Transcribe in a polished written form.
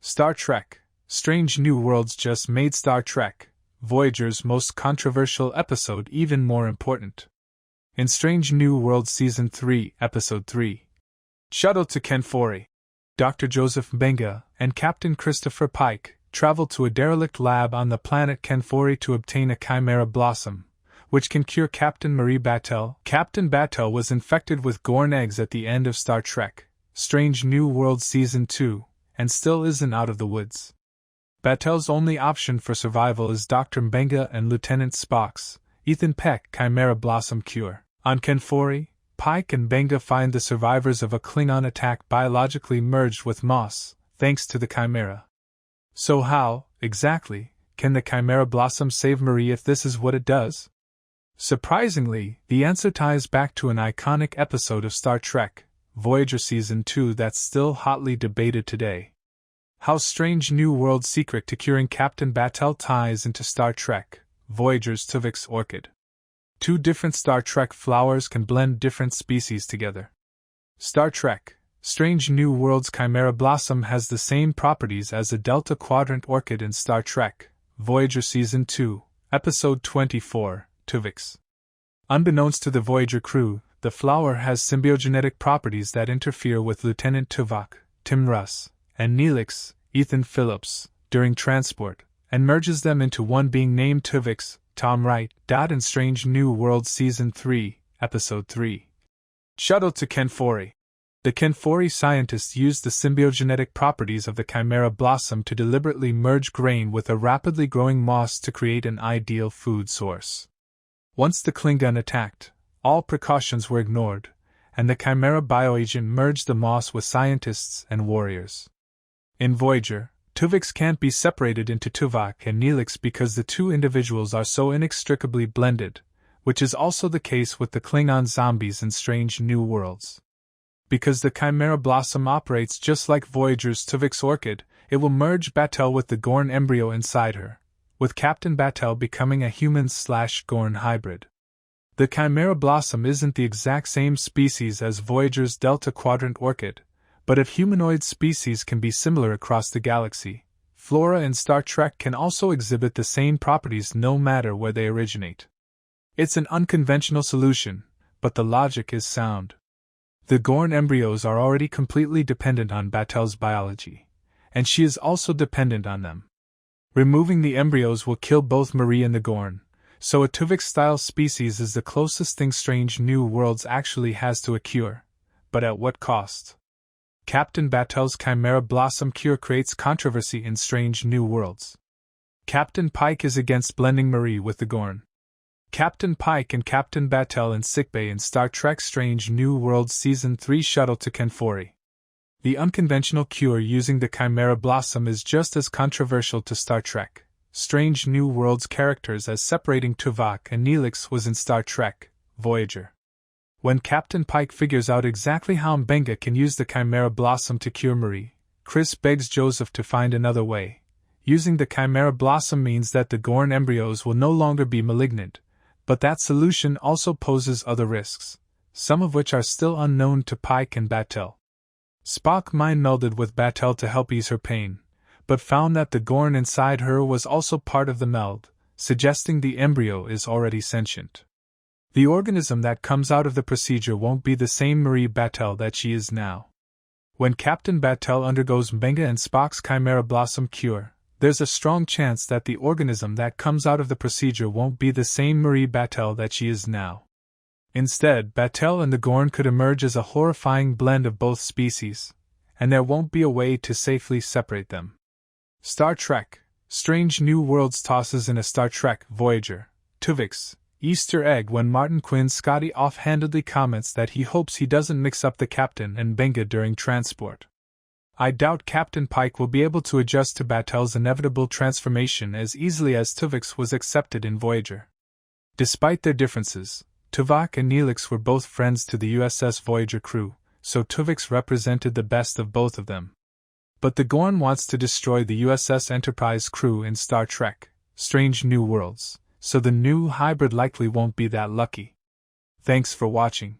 Star Trek: Strange New Worlds just made Star Trek: Voyager's most controversial episode even more important. In Strange New Worlds Season 3, Episode 3, Shuttle to Kenfori, Dr. Joseph Mbenga and Captain Christopher Pike travel to a derelict lab on the planet Kenfori to obtain a Chimera Blossom, which can cure Captain Marie Battelle. Captain Battelle was infected with Gorn eggs at the end of Star Trek: Strange New Worlds Season 2, and still isn't out of the woods. Battelle's only option for survival is Dr. Mbenga and Lieutenant Spock's, Ethan Peck, Chimera Blossom cure. On Kenfori, Pike and Mbenga find the survivors of a Klingon attack biologically merged with moss, thanks to the Chimera. So how, exactly, can the Chimera Blossom save Marie if this is what it does? Surprisingly, the answer ties back to an iconic episode of Star Trek: Voyager Season 2 that's still hotly debated today. How Strange New World's secret to curing Captain Battelle ties into Star Trek: Voyager's Tuvix orchid. Two different Star Trek flowers can blend different species together. Star Trek: Strange New Worlds Chimera Blossom has the same properties as a Delta Quadrant orchid in Star Trek: Voyager Season 2, Episode 24, Tuvix. Unbeknownst to the Voyager crew, the flower has symbiogenetic properties that interfere with Lieutenant Tuvok, Tim Russ, and Neelix, Ethan Phillips, during transport, and merges them into one being named Tuvix, Tom Wright. In Strange New Worlds Season 3, Episode 3, Shuttle to Kenfori. The Kenfori scientists used the symbiogenetic properties of the Chimera Blossom to deliberately merge grain with a rapidly growing moss to create an ideal food source. Once the Klingon attacked, all precautions were ignored, and the Chimera bioagent merged the moss with scientists and warriors. In Voyager, Tuvix can't be separated into Tuvok and Neelix because the two individuals are so inextricably blended, which is also the case with the Klingon zombies in Strange New Worlds. Because the Chimera Blossom operates just like Voyager's Tuvix orchid, it will merge Battelle with the Gorn embryo inside her, with Captain Battelle becoming a human/Gorn hybrid. The Chimera Blossom isn't the exact same species as Voyager's Delta Quadrant orchid, but if humanoid species can be similar across the galaxy, flora in Star Trek can also exhibit the same properties no matter where they originate. It's an unconventional solution, but the logic is sound. The Gorn embryos are already completely dependent on Battelle's biology, and she is also dependent on them. Removing the embryos will kill both Marie and the Gorn, so a Tuvix-style species is the closest thing Strange New Worlds actually has to a cure, but at what cost? Captain Battelle's Chimera Blossom cure creates controversy in Strange New Worlds. Captain Pike is against blending Marie with the Gorn. Captain Pike and Captain Battelle in sickbay in Star Trek: Strange New Worlds Season 3 Shuttle to Kenfori. The unconventional cure using the Chimera Blossom is just as controversial to Star Trek: Strange New Worlds characters as separating Tuvok and Neelix was in Star Trek: Voyager. When Captain Pike figures out exactly how Mbenga can use the Chimera Blossom to cure Marie, Chris begs Joseph to find another way. Using the Chimera Blossom means that the Gorn embryos will no longer be malignant, but that solution also poses other risks, some of which are still unknown to Pike and Battelle. Spock mind-melded with Battelle to help ease her pain, but found that the Gorn inside her was also part of the meld, suggesting the embryo is already sentient. The organism that comes out of the procedure won't be the same Marie Battelle that she is now. When Captain Battelle undergoes Mbenga and Spock's Chimera Blossom cure, there's a strong chance that the organism that comes out of the procedure won't be the same Marie Battelle that she is now. Instead, Battelle and the Gorn could emerge as a horrifying blend of both species, and there won't be a way to safely separate them. Star Trek: Strange New Worlds tosses in a Star Trek: Voyager, Tuvix Easter egg when Martin Quinn Scotty offhandedly comments that he hopes he doesn't mix up the Captain and Mbenga during transport. I doubt Captain Pike will be able to adjust to Battelle's inevitable transformation as easily as Tuvix was accepted in Voyager. Despite their differences, Tuvok and Neelix were both friends to the USS Voyager crew, so Tuvix represented the best of both of them. But the Gorn wants to destroy the USS Enterprise crew in Star Trek: Strange New Worlds, so the new hybrid likely won't be that lucky. Thanks for watching.